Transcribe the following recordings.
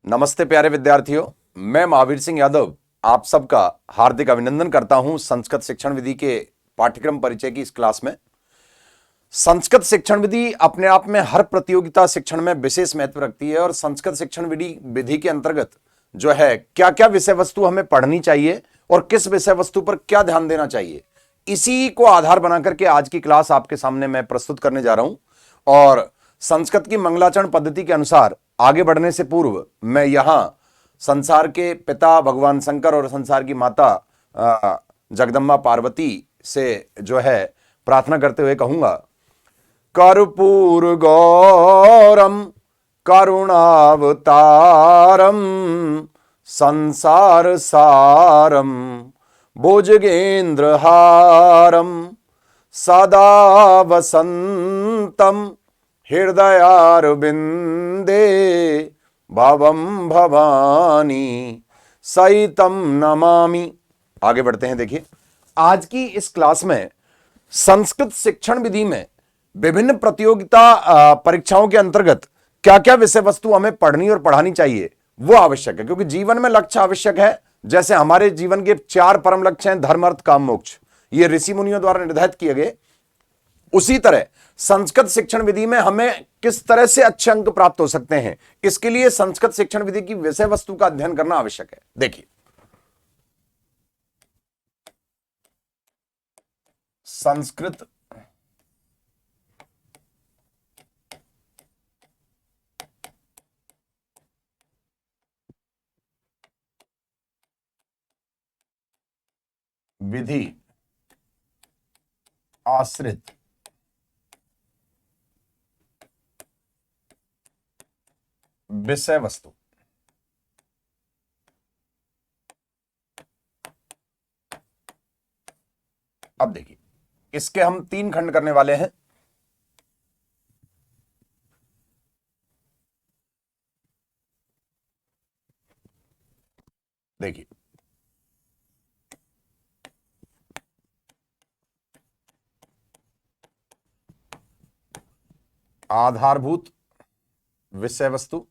नमस्ते प्यारे विद्यार्थियों, मैं महावीर सिंह यादव आप सबका हार्दिक अभिनंदन करता हूं संस्कृत शिक्षण विधि के पाठ्यक्रम परिचय की इस क्लास में। संस्कृत शिक्षण विधि अपने आप में हर प्रतियोगिता शिक्षण में विशेष महत्व रखती है और संस्कृत शिक्षण विधि के अंतर्गत जो है क्या क्या विषय वस्तु हमें पढ़नी चाहिए और किस विषय वस्तु पर क्या ध्यान देना चाहिए, इसी को आधार बनाकर के आज की क्लास आपके सामने मैं प्रस्तुत करने जा रहा हूं। और संस्कृत की मंगलाचरण पद्धति के अनुसार आगे बढ़ने से पूर्व मैं यहां संसार के पिता भगवान शंकर और संसार की माता जगदम्बा पार्वती से जो है प्रार्थना करते हुए कहूंगा, कर्पूर गौरम करुणावतारम संसार सारम भुजगेंद्रहारम सदा वसंतम हृदयारविंदे भवम भवानी सहितम नमामि। आगे बढ़ते हैं। देखिए, आज की इस क्लास में संस्कृत शिक्षण विधि में विभिन्न प्रतियोगिता परीक्षाओं के अंतर्गत क्या क्या विषय वस्तु हमें पढ़नी और पढ़ानी चाहिए वो आवश्यक है, क्योंकि जीवन में लक्ष्य आवश्यक है। जैसे हमारे जीवन के 4 परम लक्ष्य हैं, धर्म अर्थ काम मोक्ष, ये ऋषि मुनियों द्वारा निर्धारित किए गए। उसी तरह संस्कृत शिक्षण विधि में हमें किस तरह से अच्छे अंक प्राप्त हो सकते हैं, इसके लिए संस्कृत शिक्षण विधि की विषय वस्तु का अध्ययन करना आवश्यक है। देखिए, संस्कृत विधि आश्रित विषय वस्तु। अब देखिए, इसके हम 3 खंड करने वाले हैं। देखिए, आधारभूत विषय वस्तु,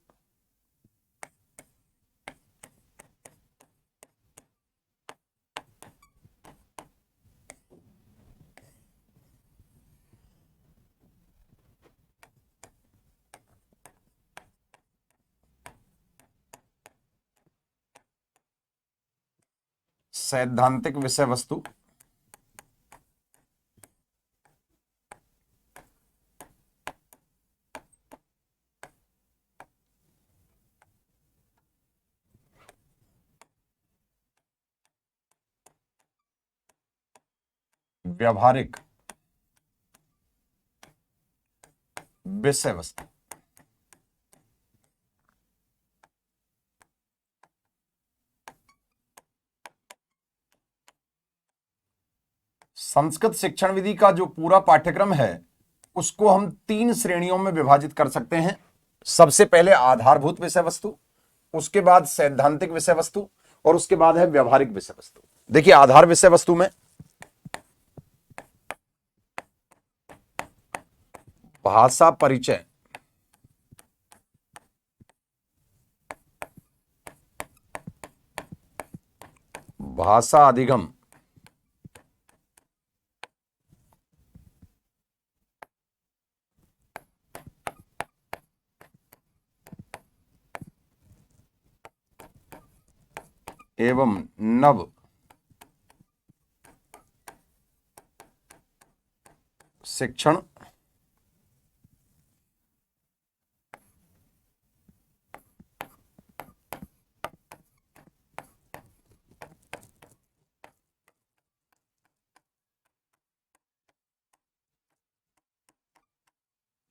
सैद्धांतिक विषय वस्तु, व्यावहारिक विषय वस्तु। संस्कृत शिक्षण विधि का जो पूरा पाठ्यक्रम है उसको हम 3 श्रेणियों में विभाजित कर सकते हैं। सबसे पहले आधारभूत विषय वस्तु, उसके बाद सैद्धांतिक विषय वस्तु और उसके बाद है व्यावहारिक विषय वस्तु। देखिए, आधार विषय वस्तु में भाषा परिचय, भाषा अधिगम, एवं नव शिक्षण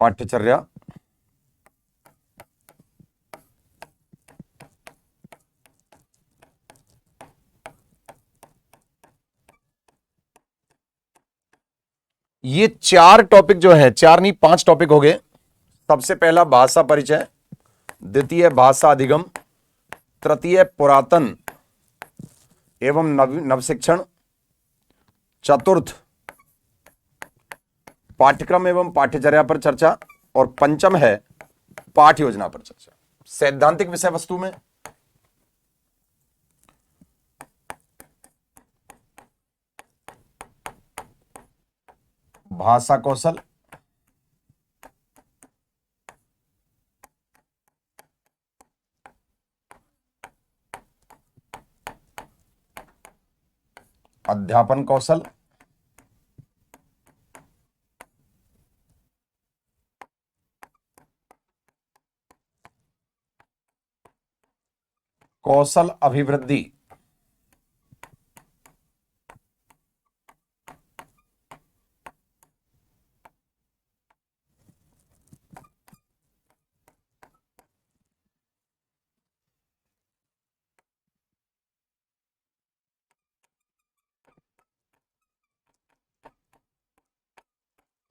पाठ्यचर्या, ये 4 टॉपिक जो है, 4 नहीं 5 टॉपिक हो गए। सबसे पहला भाषा परिचय, द्वितीय भाषा अधिगम, तृतीय पुरातन एवं नव शिक्षण, चतुर्थ पाठ्यक्रम एवं पाठ्यचर्या पर चर्चा और पंचम है पाठ योजना पर चर्चा। सैद्धांतिक विषय वस्तु में भाषा कौशल, अध्यापन कौशल, कौशल अभिवृद्धि,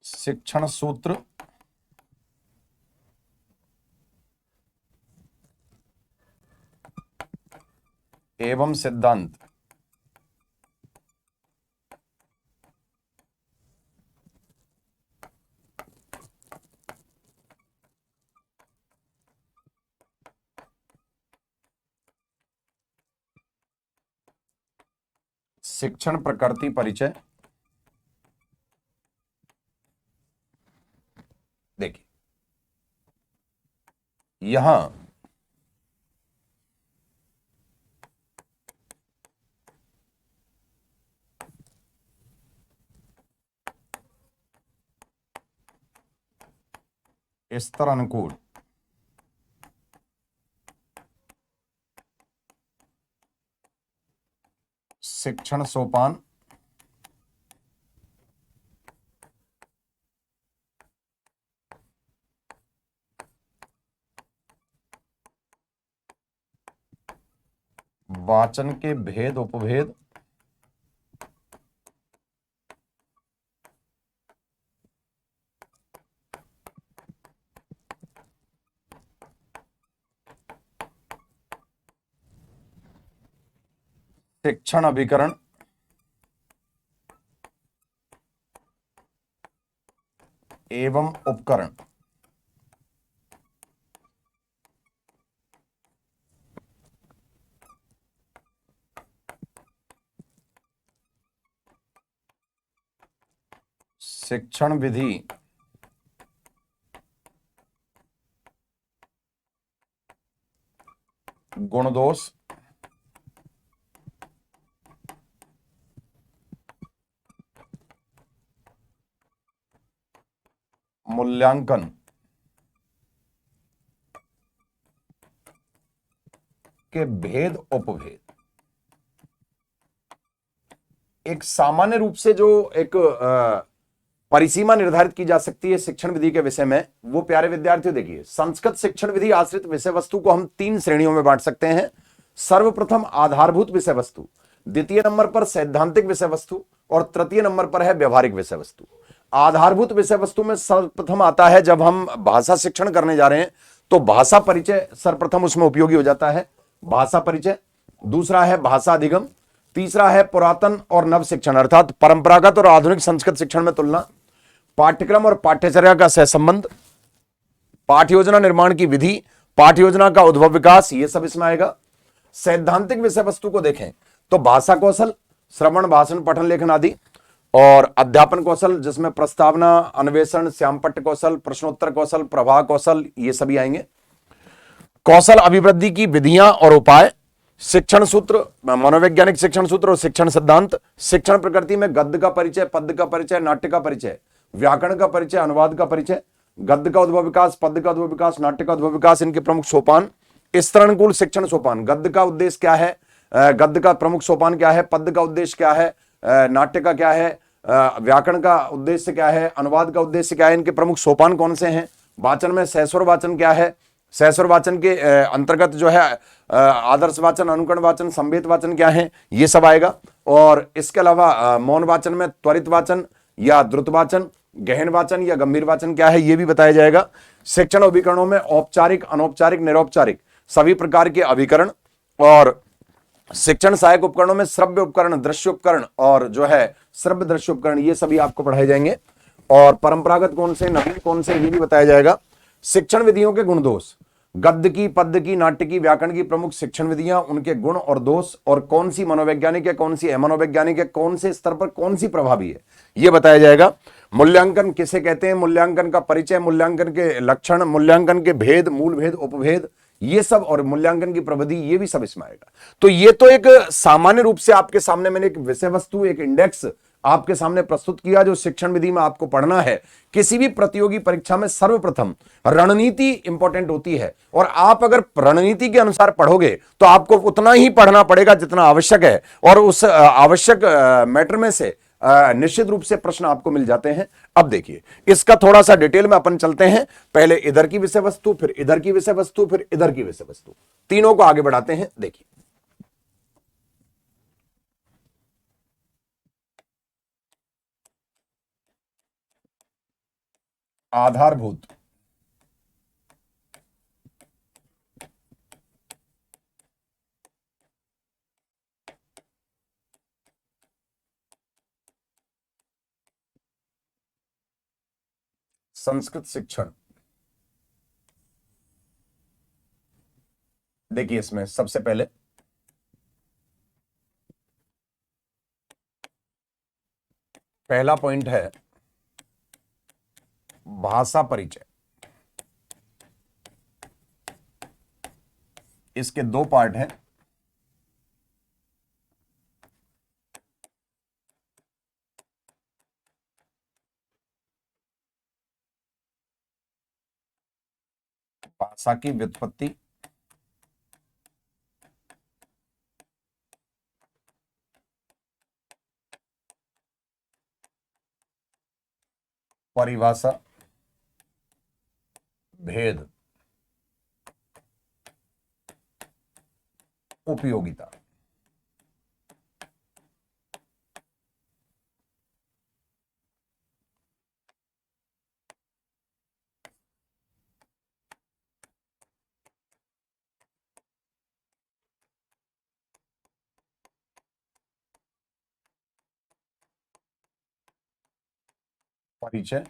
शिक्षण सूत्र एवं सिद्धांत, शिक्षण प्रकृति परिचय। देखिए यहां स्तर अनुकूल शिक्षण सोपान, वाचन के भेद उपभेद, शिक्षण अभिकरण, एवं उपकरण। शिक्षण विधि गुणदोष, मूल्यांकन के भेद उपभेद। एक सामान्य रूप से जो एक परिसीमा निर्धारित की जा सकती है शिक्षण विधि के विषय में, वो प्यारे विद्यार्थियों देखिए, संस्कृत शिक्षण विधि आश्रित विषय वस्तु को हम 3 श्रेणियों में बांट सकते हैं। सर्वप्रथम आधारभूत विषय वस्तु, द्वितीय नंबर पर सैद्धांतिक विषय वस्तु और तृतीय नंबर पर है व्यवहारिक विषय वस्तु। आधारभूत विषय वस्तु में सर्वप्रथम आता है, जब हम भाषा शिक्षण करने जा रहे हैं तो भाषा परिचय सर्वप्रथम उसमें उपयोगी हो जाता है, भाषा परिचय। दूसरा है भाषा अधिगम, तीसरा है पुरातन और नव शिक्षण अर्थात परंपरागत और आधुनिक संस्कृत शिक्षण में तुलना, पाठ्यक्रम और पाठ्यचर्या का सहसंबंध, पाठ्य योजना निर्माण की विधि, पाठ्य योजना का उद्भव विकास, ये सब इसमें आएगा। सैद्धांतिक विषय वस्तु को देखें तो भाषा कौशल, श्रवण भाषण पठन लेखन आदि, और अध्यापन कौशल जिसमें प्रस्तावना, अन्वेषण, श्यामपट्ट कौशल, प्रश्नोत्तर कौशल, प्रवाह कौशल, ये सभी आएंगे। कौशल अभिवृद्धि की विधियां और उपाय, शिक्षण सूत्र, मनोवैज्ञानिक शिक्षण सूत्र और शिक्षण सिद्धांत। शिक्षण प्रकृति में गद्य का परिचय, पद्य का परिचय, नाट्य का परिचय, व्याकरण का परिचय, अनुवाद का परिचय, गद्य का उद्भव विकास, पद्य का उद्भव विकास, नाट्य का उद्भव विकास, इनके प्रमुख सोपान। स्तरानुकूल शिक्षण सोपान, गद्य का उद्देश्य क्या है, गद्य का प्रमुख सोपान क्या है, पद्य का उद्देश्य क्या है, नाट्य का क्या है, व्याकरण का उद्देश्य क्या है, अनुवाद का उद्देश्य क्या है, इनके प्रमुख सोपान कौन से हैं। वाचन में सहस्वर वाचन क्या है, सहस्वर वाचन के अंतर्गत जो है आदर्श वाचन, अनुकरण वाचन, संवेद वाचन क्या है, ये सब आएगा। और इसके अलावा मौन वाचन में त्वरित वाचन या द्रुत वाचन, गहन वाचन या गंभीर वाचन क्या है, ये भी बताया जाएगा। शिक्षण अभिकरणों में औपचारिक, अनौपचारिक, निरौपचारिक सभी प्रकार के अभिकरण, और शिक्षण सहायक उपकरणों में श्रव्य उपकरण, दृश्य उपकरण और जो है श्रव्य दृश्य उपकरण, ये सभी आपको पढ़ाए जाएंगे। और परंपरागत कौन से, नवीन कौन से, ये भी बताया जाएगा। शिक्षण विधियों के गुणदोष, गद्य की, पद्य की, नाट्य की, व्याकरण की प्रमुख शिक्षण विधियां, उनके गुण और दोष, और कौन सी मनोवैज्ञानिक है, कौन सी अमनोवैज्ञानिक है, कौन से स्तर पर कौन सी प्रभावी है, यह बताया जाएगा। मूल्यांकन किसे कहते हैं, मूल्यांकन का परिचय, मूल्यांकन के लक्षण, मूल्यांकन के भेद, मूल भेद, उपभेद, ये सब, और मूल्यांकन की प्रविधि, ये भी सब इसमें आएगा। तो ये तो एक सामान्य रूप से आपके सामने मैंने एक विषय वस्तु, एक इंडेक्स आपके सामने प्रस्तुत किया जो शिक्षण विधि में आपको पढ़ना है। किसी भी प्रतियोगी परीक्षा में सर्वप्रथम रणनीति इंपॉर्टेंट होती है, और आप अगर रणनीति के अनुसार पढ़ोगे तो आपको उतना ही पढ़ना पड़ेगा जितना आवश्यक है, और उस आवश्यक मैटर में से निश्चित रूप से प्रश्न आपको मिल जाते हैं। अब देखिए इसका थोड़ा सा डिटेल में अपन चलते हैं। पहले इधर की विषय वस्तु, फिर इधर की विषय वस्तु, फिर इधर की विषय वस्तु, तीनों को आगे बढ़ाते हैं। देखिए आधारभूत संस्कृत शिक्षण। देखिए इसमें सबसे पहले पहला पॉइंट है भाषा परिचय। इसके दो पार्ट हैं। भाषा की व्युत्पत्ति, परिभाषा, भेद, उपयोगिता। परिचय,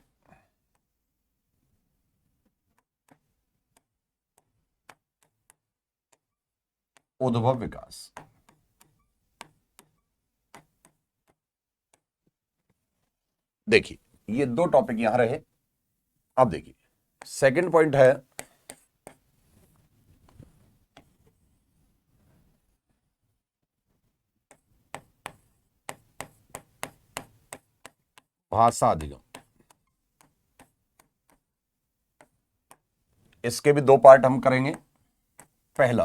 उद्भव, विकास। देखिए ये दो टॉपिक यहां रहे। अब देखिए सेकंड पॉइंट है भाषा अधिगम। इसके भी दो पार्ट हम करेंगे। पहला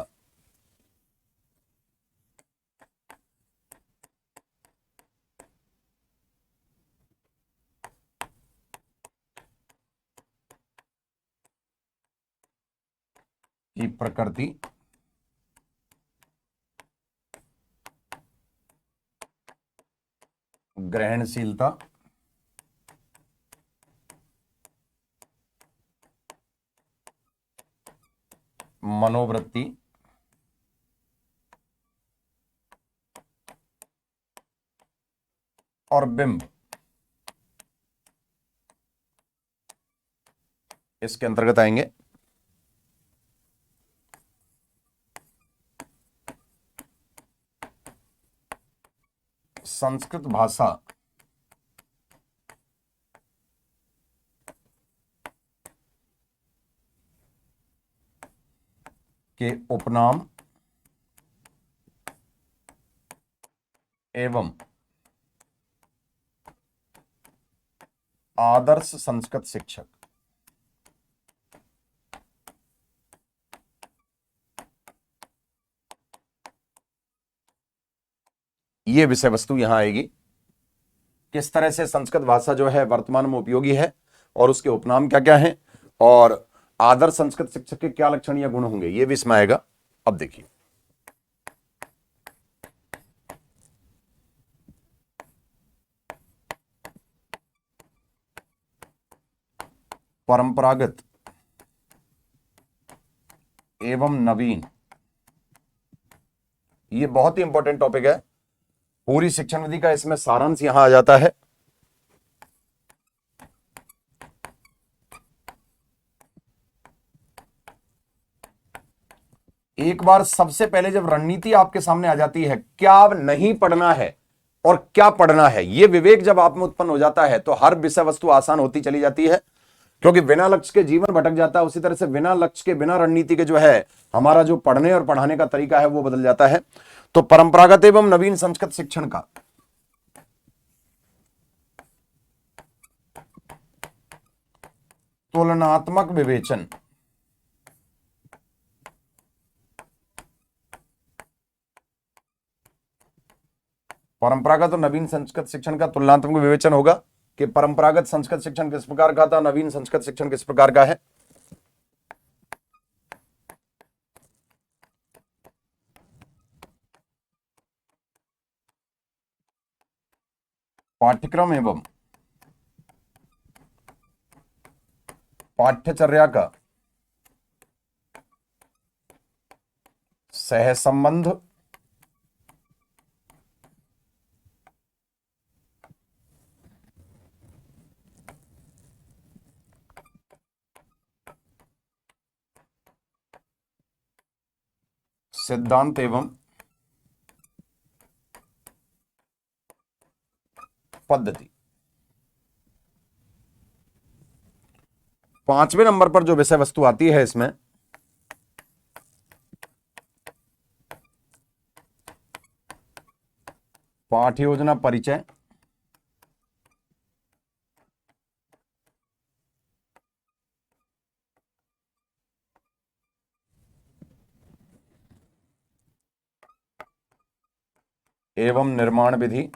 की प्रकृति, ग्रहणशीलता, मनोवृत्ति, और बिंब इसके अंतर्गत आएंगे। संस्कृत भाषा के उपनाम एवं आदर्श संस्कृत शिक्षक। ये विषय वस्तु यहां आएगी। किस तरह से संस्कृत भाषा जो है वर्तमान में उपयोगी है, और उसके उपनाम क्या क्या हैं, और आदर्श संस्कृत शिक्षक के क्या लक्षण या गुण होंगे, ये भी इसमें आएगा। अब देखिए परंपरागत एवं नवीन, ये बहुत ही इंपॉर्टेंट टॉपिक है। पूरी शिक्षण विधि का इसमें सारांश यहां आ जाता है। एक बार सबसे पहले जब रणनीति आपके सामने आ जाती है, क्या नहीं पढ़ना है और क्या पढ़ना है, यह विवेक जब आप में उत्पन्न हो जाता है तो हर विषय वस्तु आसान होती चली जाती है, क्योंकि बिना लक्ष्य के जीवन भटक जाता है। उसी तरह से बिना लक्ष्य के, बिना रणनीति के जो है हमारा जो पढ़ने और पढ़ाने का तरीका है वो बदल जाता है। तो परंपरागत एवं नवीन संस्कृत शिक्षण का तुलनात्मक विवेचन, परंपरागत और नवीन संस्कृत शिक्षण का तुलनात्मक विवेचन होगा कि परंपरागत संस्कृत शिक्षण किस प्रकार का था, नवीन संस्कृत शिक्षण किस प्रकार का है। पाठ्यक्रम एवं पाठ्यचर्या का सहसंबंध सिद्धांत एवं पद्धति। पांचवें नंबर पर जो विषय वस्तु आती है इसमें पाठ्य योजना परिचय, एवं निर्माण विधि,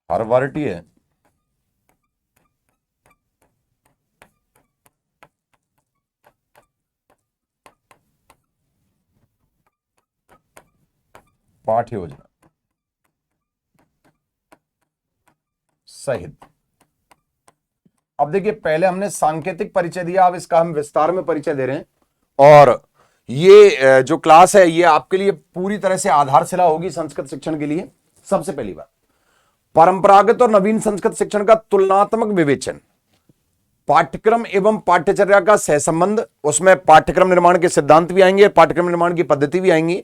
हर्वर्टीय पाठ्य योजना सहित। अब देखिए, पहले हमने सांकेतिक परिचय दिया, अब इसका हम विस्तार में परिचय दे रहे हैं। और ये जो क्लास है ये आपके लिए पूरी तरह से आधारशिला होगी संस्कृत शिक्षण के लिए। सबसे पहली बात, परंपरागत और नवीन संस्कृत शिक्षण का तुलनात्मक विवेचन, पाठ्यक्रम एवं पाठ्यचर्या का सहसंबंध, उसमें पाठ्यक्रम निर्माण के सिद्धांत भी आएंगे, पाठ्यक्रम निर्माण की पद्धति भी आएंगी,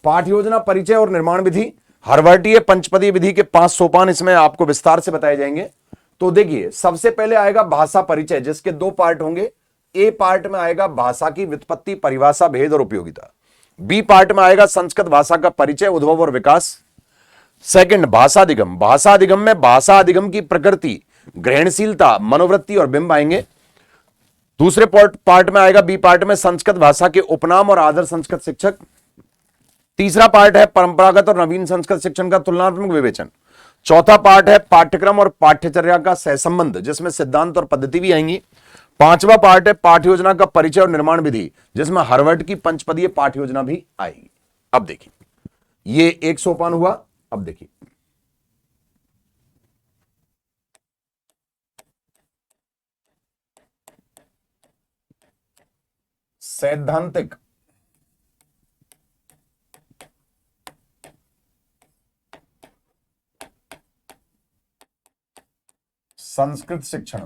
पाठ्य योजना परिचय और निर्माण विधि, हर्वर्टीय पंचपदीय विधि के 5 सोपान इसमें आपको विस्तार से बताए जाएंगे। तो देखिए, सबसे पहले आएगा भाषा परिचय, जिसके 2 पार्ट होंगे। ए पार्ट में आएगा भाषा की व्युत्पत्ति, परिभाषा, भेद और उपयोगिता। बी पार्ट में आएगा संस्कृत भाषा का परिचय, उद्भव और विकास। सेकंड, भाषा अधिगम। भाषा अधिगम में भाषा अधिगम की प्रकृति, ग्रहणशीलता, मनोवृत्ति और बिंब आएंगे। दूसरे पार्ट में आएगा, बी पार्ट में, संस्कृत भाषा के उपनाम और आदर संस्कृत शिक्षक। तीसरा पार्ट है परंपरागत और नवीन संस्कृत शिक्षण का तुलनात्मक विवेचन। चौथा पार्ट है पाठ्यक्रम और पाठ्यचर्या का सहसंबंध, जिसमें सिद्धांत और पद्धति भी आएंगी। पांचवा पार्ट है पाठ्य योजना का परिचय और निर्माण विधि, जिसमें हार्वर्ड की पंचपदीय पाठ्य योजना भी आएगी। अब देखिए, ये एक सोपान हुआ। अब देखिए, सैद्धांतिक संस्कृत शिक्षण,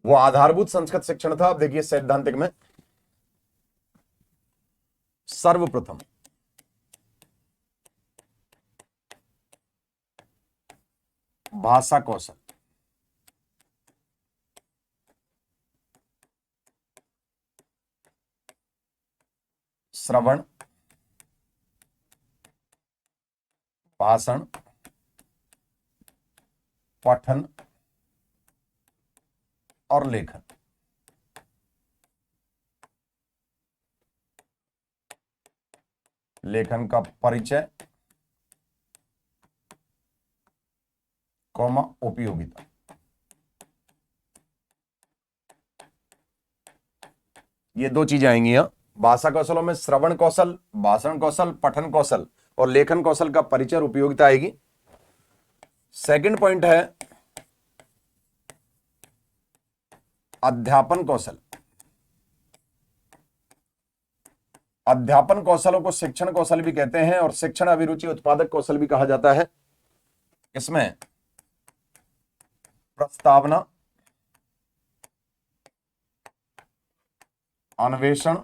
वो आधारभूत संस्कृत शिक्षण था। अब देखिए, सैद्धांतिक में सर्वप्रथम भाषा कौशल, श्रवण, भाषण, पठन और लेखन। लेखन का परिचय, कौमा उपयोगिता। ये 2 चीजें आएंगी यहां। भाषा कौशलों में श्रवण कौशल, भाषण कौशल, पठन कौशल और लेखन कौशल का परिचय और उपयोगिता आएगी। सेकंड पॉइंट है अध्यापन कौशल। अध्यापन कौशलों को शिक्षण कौशल भी कहते हैं और शिक्षण अभिरुचि उत्पादक कौशल भी कहा जाता है। इसमें प्रस्तावना, अन्वेषण,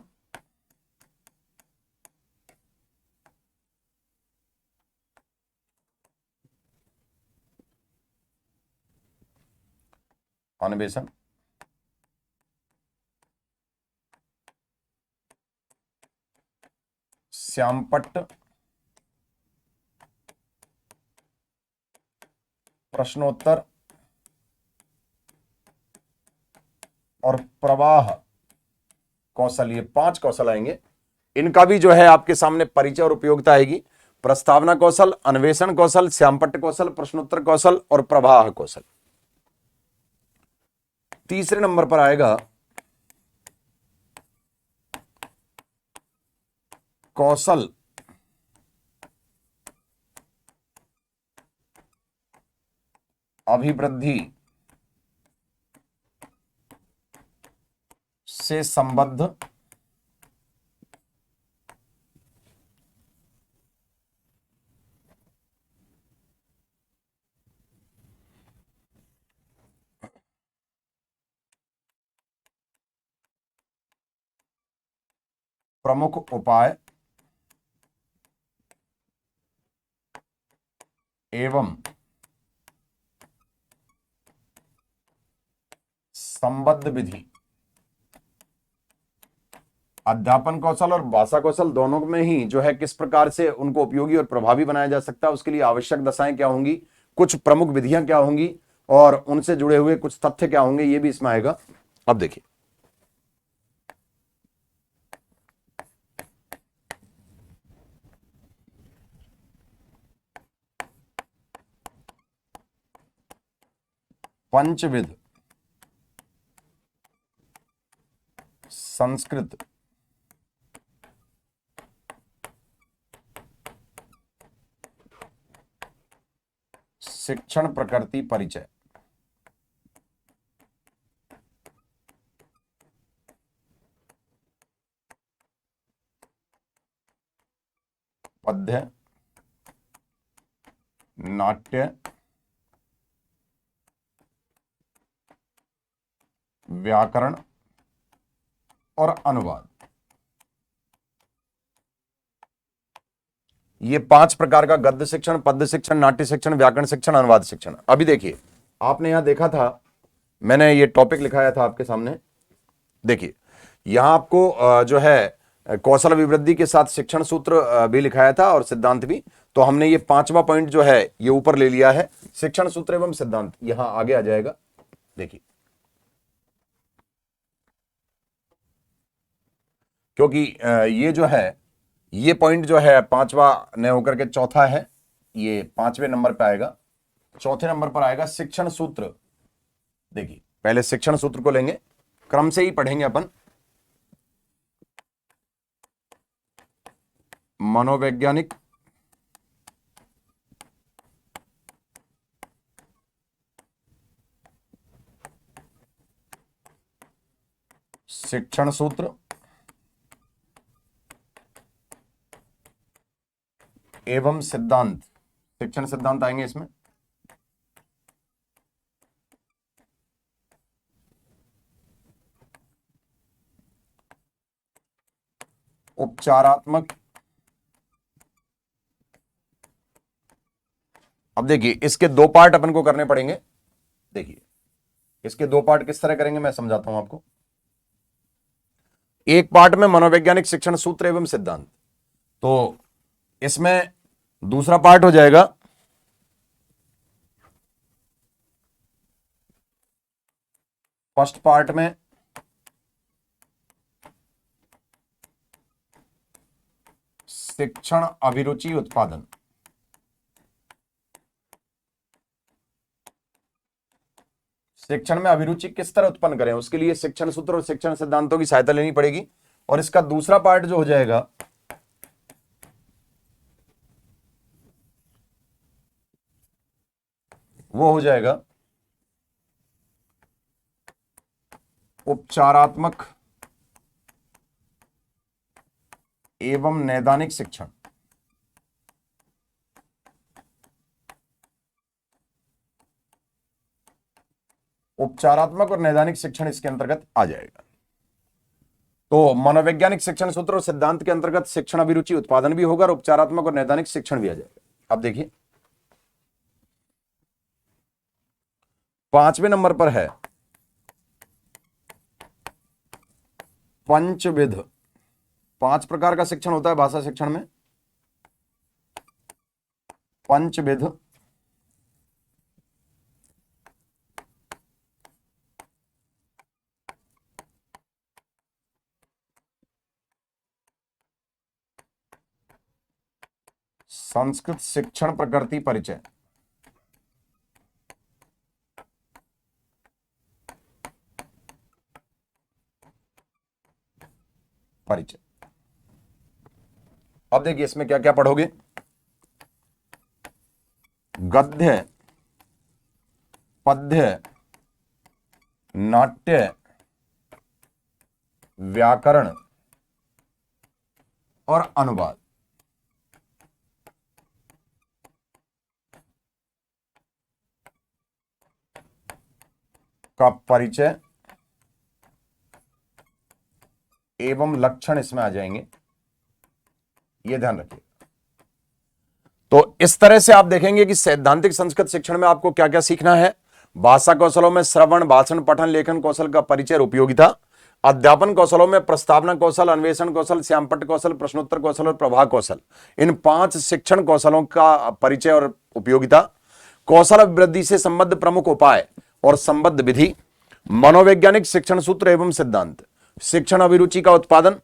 अन्वेषण, श्यामपट्ट, प्रश्नोत्तर और प्रवाह कौशल, ये 5 कौशल आएंगे। इनका भी जो है आपके सामने परिचय और उपयोगिता आएगी। प्रस्तावना कौशल, अन्वेषण कौशल, श्यामपट्ट कौशल, प्रश्नोत्तर कौशल और प्रवाह कौशल। तीसरे नंबर पर आएगा कौशल अभिवृद्धि से संबद्ध प्रमुख उपाय एवं संबद्ध विधि। अध्यापन कौशल और भाषा कौशल दोनों में ही जो है किस प्रकार से उनको उपयोगी और प्रभावी बनाया जा सकता है, उसके लिए आवश्यक दशाएं क्या होंगी, कुछ प्रमुख विधियां क्या होंगी और उनसे जुड़े हुए कुछ तथ्य क्या होंगे, ये भी इसमें आएगा। अब देखिए, पंचविध संस्कृत शिक्षण प्रकृति परिचय। पद्य, नाट्य, व्याकरण और अनुवाद, ये 5 प्रकार का गद्य शिक्षण, पद्य शिक्षण, नाट्य शिक्षण, व्याकरण शिक्षण, अनुवाद शिक्षण। अभी देखिए, आपने यहां देखा था, मैंने ये टॉपिक लिखाया था आपके सामने। देखिए, यहां आपको जो है कौशल अभिवृद्धि के साथ शिक्षण सूत्र भी लिखाया था और सिद्धांत भी। तो हमने ये 5वां पॉइंट जो है ये ऊपर ले लिया है, शिक्षण सूत्र एवं सिद्धांत, यहां आगे आ जाएगा। देखिए, क्योंकि ये जो है, ये पॉइंट जो है 5वां न होकर के चौथा है, ये 5वें नंबर पर आएगा। चौथे नंबर पर आएगा शिक्षण सूत्र। देखिए, पहले शिक्षण सूत्र को लेंगे, क्रम से ही पढ़ेंगे अपन। मनोवैज्ञानिक शिक्षण सूत्र एवं सिद्धांत, शिक्षण सिद्धांत आएंगे इसमें। उपचारात्मक, अब देखिए इसके 2 पार्ट अपन को करने पड़ेंगे। देखिए, इसके 2 पार्ट किस तरह करेंगे मैं समझाता हूं आपको। एक पार्ट में मनोवैज्ञानिक शिक्षण सूत्र एवं सिद्धांत, तो इसमें दूसरा पार्ट हो जाएगा फर्स्ट पार्ट में शिक्षण अभिरुचि उत्पादन। शिक्षण में अभिरुचि किस तरह उत्पन्न करें, उसके लिए शिक्षण सूत्र और शिक्षण सिद्धांतों की सहायता लेनी पड़ेगी। और इसका दूसरा पार्ट जो हो जाएगा वो हो जाएगा उपचारात्मक एवं नैदानिक शिक्षण। उपचारात्मक और नैदानिक शिक्षण इसके अंतर्गत आ जाएगा। तो मनोवैज्ञानिक शिक्षण सूत्र और सिद्धांत के अंतर्गत शिक्षण अभिरुचि उत्पादन भी होगा और उपचारात्मक और नैदानिक शिक्षण भी आ जाएगा। अब देखिए 5वें नंबर पर है पंचविध। 5 प्रकार का शिक्षण होता है भाषा शिक्षण में। पंचविध संस्कृत शिक्षण प्रकृति परिचय। परिचय। अब देखिए इसमें क्या क्या पढ़ोगे। गद्य, पद्य, नाट्य, व्याकरण और अनुवाद। का परिचय एवं लक्षण इसमें आ जाएंगे, ये ध्यान रखिए। तो इस तरह से आप देखेंगे कि सैद्धांतिक संस्कृत शिक्षण में आपको क्या क्या सीखना है। भाषा कौशलों में श्रवण, भाषण, पठन, लेखन कौशल का परिचय और उपयोगिता। अध्यापन कौशलों में प्रस्तावना कौशल, अन्वेषण कौशल, श्यामपट्ट कौशल, प्रश्नोत्तर कौशल और प्रवाह कौशल। इन 5 शिक्षण कौशलों का परिचय और उपयोगिता। कौशल वृद्धि से संबद्ध प्रमुख उपाय और संबद्ध विधि। मनोवैज्ञानिक शिक्षण सूत्र एवं सिद्धांत। शिक्षण अभिरुचि का उत्पादन।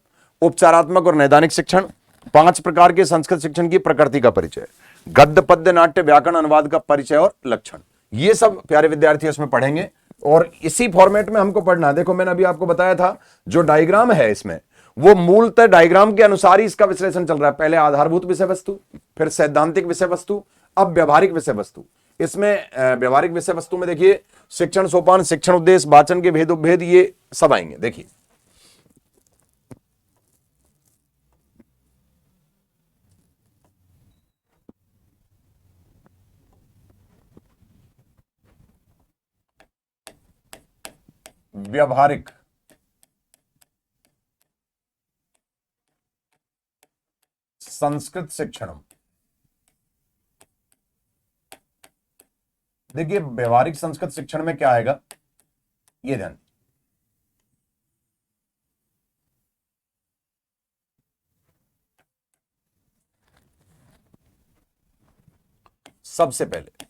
उपचारात्मक और नैदानिक शिक्षण। 5 प्रकार के संस्कृत शिक्षण की प्रकृति का परिचय। गद्य, पद्य, नाट्य, व्याकरण, अनुवाद का परिचय और लक्षण। ये सब प्यारे विद्यार्थी इसमें पढ़ेंगे और इसी फॉर्मेट में हमको पढ़ना है। देखो मैंने अभी आपको बताया था जो डायग्राम है इसमें, वो मूलतः डायग्राम के अनुसार ही इसका विश्लेषण चल रहा है। पहले आधारभूत विषय वस्तु, फिर सैद्धांतिक विषय वस्तु, अब व्यवहारिक विषय वस्तु। इसमें व्यवहारिक विषय वस्तु में देखिए शिक्षण सोपान, शिक्षण उद्देश्य, वाचन के भेद उपभेद, ये सब आएंगे। देखिए व्यवहारिक संस्कृत शिक्षण। देखिए व्यवहारिक संस्कृत शिक्षण में क्या आएगा, ये ध्यान। सबसे पहले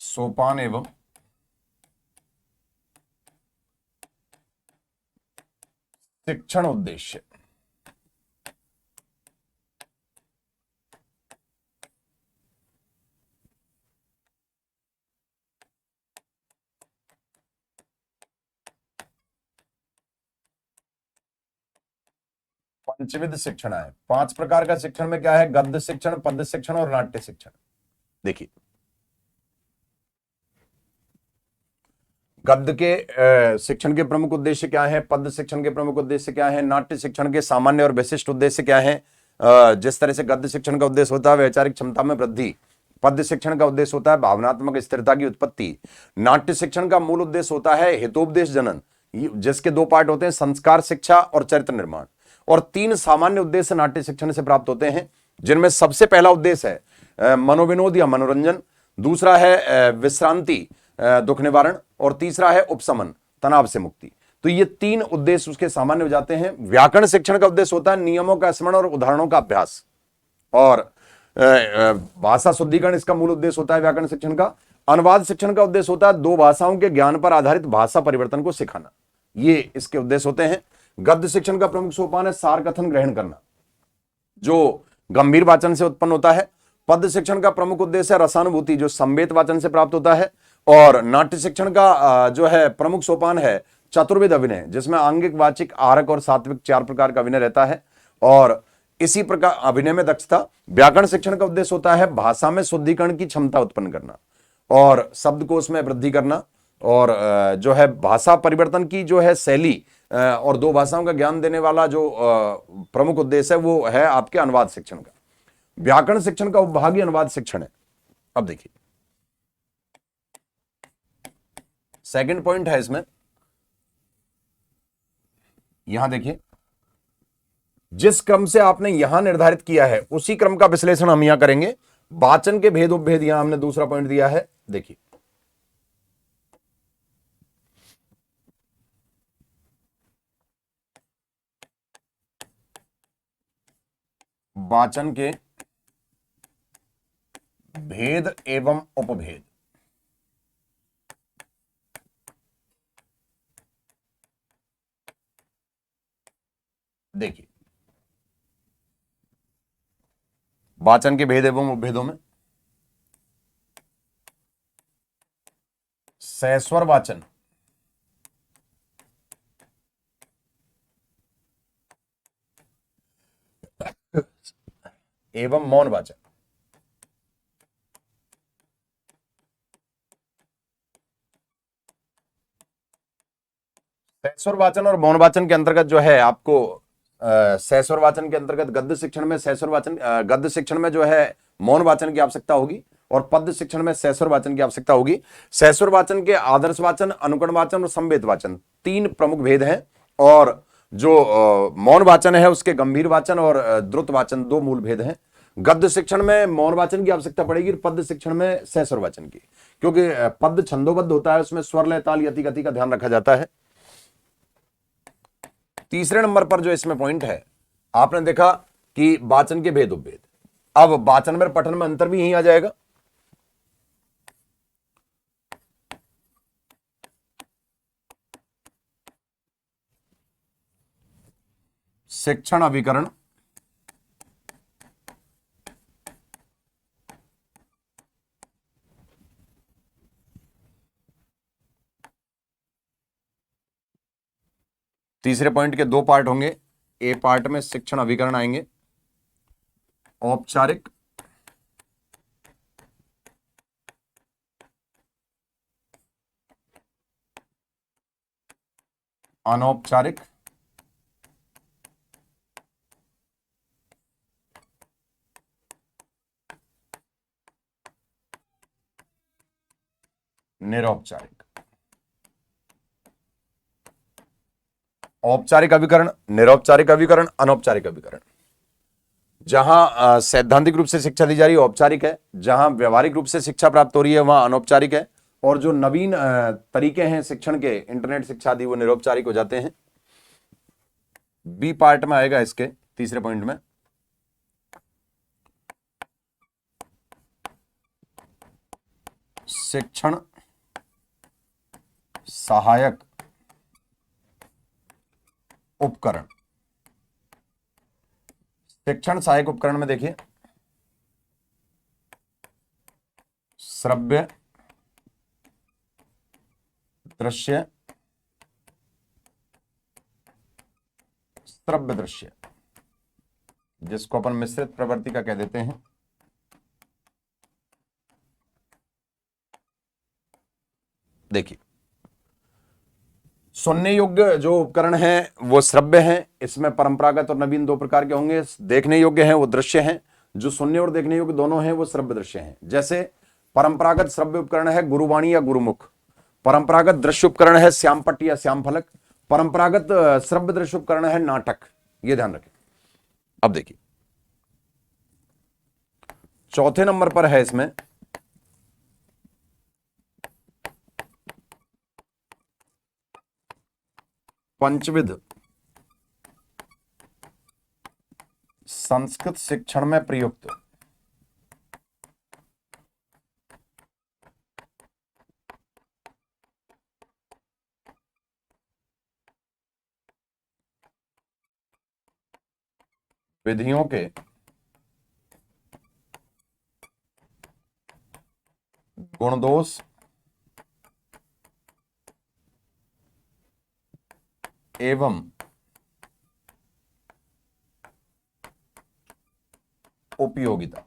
सोपान एवं शिक्षण उद्देश्य। पंचविध शिक्षण है। 5 प्रकार का शिक्षण में क्या है, गद्य शिक्षण, पद्य शिक्षण और नाट्य शिक्षण। देखिए गद्य के शिक्षण के प्रमुख उद्देश्य क्या है, पद्य शिक्षण के प्रमुख उद्देश्य क्या है, नाट्य शिक्षण के सामान्य और विशिष्ट उद्देश्य क्या है। जिस तरह से गद्य शिक्षण का उद्देश्य होता है वैचारिक क्षमता में वृद्धि, पद्य शिक्षण का उद्देश्य होता है भावनात्मक स्थिरता की उत्पत्ति, नाट्य शिक्षण का मूल उद्देश्य होता है हितोपदेश जनन, जिसके 2 पार्ट होते हैं, संस्कार शिक्षा और चरित्र निर्माण। और 3 सामान्य उद्देश्य नाट्य शिक्षण से प्राप्त होते हैं, जिनमें सबसे पहला उद्देश्य है मनोविनोद या मनोरंजन, दूसरा है विश्रांति दुख निवारण, और तीसरा है उपशमन तनाव से मुक्ति। तो ये 3 उद्देश्य उसके सामान्य हो जाते हैं। व्याकरण शिक्षण का उद्देश्य होता है नियमों का स्मरण और उदाहरणों का अभ्यास, और भाषा शुद्धिकरण इसका मूल उद्देश्य होता है व्याकरण शिक्षण का। अनुवाद शिक्षण का उद्देश्य होता है 2 भाषाओं के ज्ञान पर आधारित भाषा परिवर्तन को सिखाना, ये इसके उद्देश्य होते हैं। गद्य शिक्षण का प्रमुख सोपान है सार कथन ग्रहण करना, जो गंभीर वाचन से उत्पन्न होता है। पद्य शिक्षण का प्रमुख उद्देश्य है रसानुभूति, जो संवेद वाचन से प्राप्त होता है। और नाट्य शिक्षण का जो है प्रमुख सोपान है चतुर्विध अभिनय, जिसमें आंगिक, वाचिक, आहारक और सात्विक 4 प्रकार का अभिनय रहता है। और इसी प्रकार अभिनय में दक्षता। व्याकरण शिक्षण का उद्देश्य होता है भाषा में शुद्धिकरण की क्षमता उत्पन्न करना और शब्दकोश में वृद्धि करना, और जो है भाषा परिवर्तन की जो है शैली और 2 भाषाओं का ज्ञान देने वाला जो प्रमुख उद्देश्य है वो है आपके अनुवाद शिक्षण का। व्याकरण शिक्षण का उपभाग ही अनुवाद शिक्षण है। अब देखिए सेकंड पॉइंट है इसमें, यहां देखिए जिस क्रम से आपने यहां निर्धारित किया है उसी क्रम का विश्लेषण हम यहां करेंगे। वाचन के भेद उपभेद, यहां हमने दूसरा पॉइंट दिया है। देखिए वाचन के भेद एवं उपभेद। देखिए वाचन के भेद एवं उपभेदों में सहस्वर वाचन एवं मौन वाचन। सहस्वर वाचन और मौन वाचन के अंतर्गत जो है आपको सहस्वर वाचन के अंतर्गत गद्य शिक्षण में सहस्वर वाचन, गद्य शिक्षण में जो है मौन वाचन की आवश्यकता होगी और पद्य शिक्षण में सहस्वर वाचन की आवश्यकता होगी। सहस्वर वाचन के आदर्श वाचन, अनुकरण वाचन और संवेद वाचन 3 प्रमुख भेद हैं, और जो मौन वाचन है उसके गंभीर वाचन और द्रुत वाचन 2 मूल भेद हैं। गद्य शिक्षण में मौन वाचन की आवश्यकता पड़ेगी, पद्य शिक्षण में सहस्वर वाचन की, क्योंकि पद्य छंदोबद्ध होता है, उसमें स्वर, लय, ताल, यति, गति का ध्यान रखा जाता है। तीसरे नंबर पर जो इसमें पॉइंट है, आपने देखा कि वाचन के भेद उपभेद। अब वाचन में पठन में अंतर भी यहीं आ जाएगा। शिक्षण अभिकरण तीसरे पॉइंट के 2 पार्ट होंगे। ए पार्ट में शिक्षण अभिकरण आएंगे, औपचारिक अनौपचारिक निरौपचारिक। औपचारिक अभिकरण, निरौपचारिक अभिकरण, अनौपचारिक अभिकरण। जहां सैद्धांतिक रूप से शिक्षा दी जा रही है औपचारिक है, जहां व्यवहारिक रूप से शिक्षा प्राप्त हो रही है वहां अनौपचारिक है, और जो नवीन तरीके हैं शिक्षण के, इंटरनेट शिक्षा आदि, वो निरौपचारिक हो जाते हैं। बी पार्ट में आएगा इसके तीसरे पॉइंट में शिक्षण सहायक उपकरण। शिक्षण सहायक उपकरण में देखिए श्रव्य, दृश्य, श्रव्य दृश्य, जिसको अपन मिश्रित प्रवृत्ति का कह देते हैं। देखिए सुनने योग्य जो उपकरण हैं वो श्रव्य हैं, इसमें परंपरागत और नवीन 2 प्रकार के होंगे। देखने योग्य हैं वो दृश्य हैं, जो सुनने और देखने योग्य दोनों हैं वो श्रव्य दृश्य हैं। जैसे परंपरागत श्रव्य उपकरण है गुरुवाणी या गुरुमुख, परंपरागत दृश्य उपकरण है श्यामपट्ट या श्यामफलक, परंपरागत श्रव्य दृश्य उपकरण है नाटक। ये ध्यान रखें। अब देखिए चौथे नंबर पर है इसमें पंचविध संस्कृत शिक्षण में प्रयुक्त विधियों के गुण दोष एवं उपयोगिता।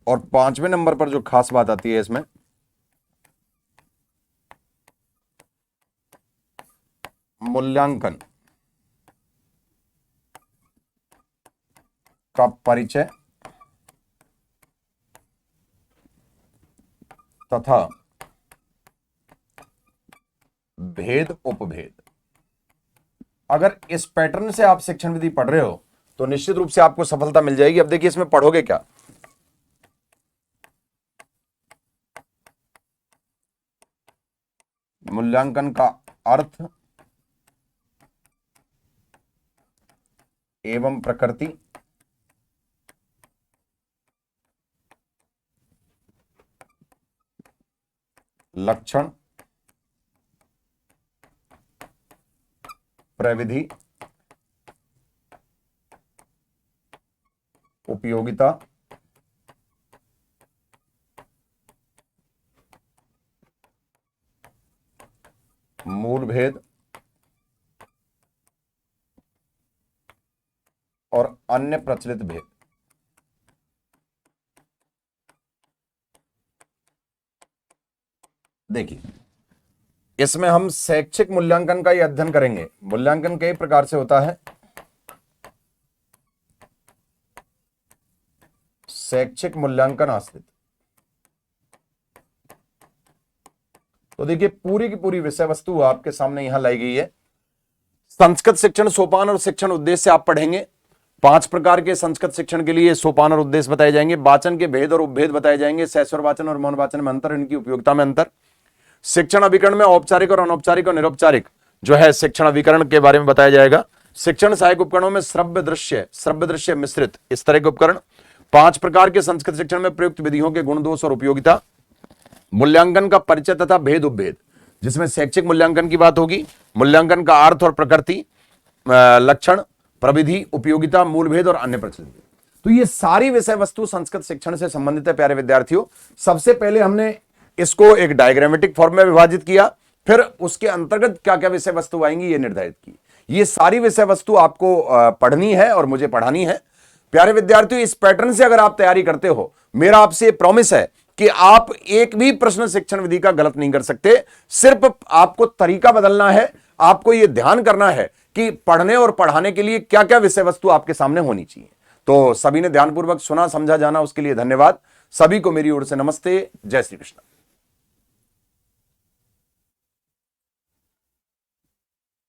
और 5वें नंबर पर जो खास बात आती है इसमें, मूल्यांकन का परिचय तथा भेद उपभेद। अगर इस पैटर्न से आप शिक्षण विधि पढ़ रहे हो तो निश्चित रूप से आपको सफलता मिल जाएगी। अब देखिए इसमें पढ़ोगे क्या, मूल्यांकन का अर्थ एवं प्रकृति, लक्षण, प्रविधि, उपयोगिता, मूल भेद और अन्य प्रचलित भेद। देखिए इसमें हम शैक्षिक मूल्यांकन का ही अध्ययन करेंगे। मूल्यांकन कई प्रकार से होता है। शैक्षिक मूल्यांकन आश्रित, तो देखिए पूरी की पूरी विषय वस्तु आपके सामने यहां लाई गई है। संस्कृत शिक्षण सोपान और शिक्षण उद्देश्य आप पढ़ेंगे। 5 प्रकार के संस्कृत शिक्षण के लिए सोपान और उद्देश्य बताए जाएंगे। वाचन के भेद और उपभेद बताए जाएंगे। सहस्वर वाचन और मौन वाचन में अंतर, इनकी उपयोगिता में अंतर। शिक्षण अभिकरण में औपचारिक और अनौपचारिक और निरौपचारिक जो है शिक्षण अभिकरण के बारे में बताया जाएगा। शिक्षण सहायक उपकरणों में श्रव्य दृश्य मिश्रित, इस तरह के उपकरण। 5 प्रकार के संस्कृत शिक्षण में प्रयुक्त विधियों के गुण दोष और उपयोगिता। मूल्यांकन का परिचय तथा भेद उपभेद, जिसमें शैक्षिक मूल्यांकन की बात होगी। मूल्यांकन का अर्थ और प्रकृति, लक्षण, प्रविधि, उपयोगिता, मूल भेद और अन्य प्रचलित। तो ये सारी विषय वस्तु संस्कृत शिक्षण से संबंधित है प्यारे विद्यार्थियों। सबसे पहले हमने इसको एक डायग्रामेटिक फॉर्म में विभाजित किया, फिर उसके अंतर्गत क्या क्या विषय वस्तु आएंगी ये निर्धारित की। ये सारी विषय वस्तु आपको पढ़नी है और मुझे पढ़ानी है। प्यारे विद्यार्थियों, इस पैटर्न से अगर आप तैयारी करते हो, मेरा आपसे प्रॉमिस है कि आप एक भी प्रश्न शिक्षण विधि का गलत नहीं कर सकते। सिर्फ आपको तरीका बदलना है। आपको यह ध्यान करना है कि पढ़ने और पढ़ाने के लिए क्या क्या विषय वस्तु आपके सामने होनी चाहिए। तो सभी ने ध्यानपूर्वक सुना, समझा, जाना, उसके लिए धन्यवाद। सभी को मेरी ओर से नमस्ते। जय श्री कृष्ण।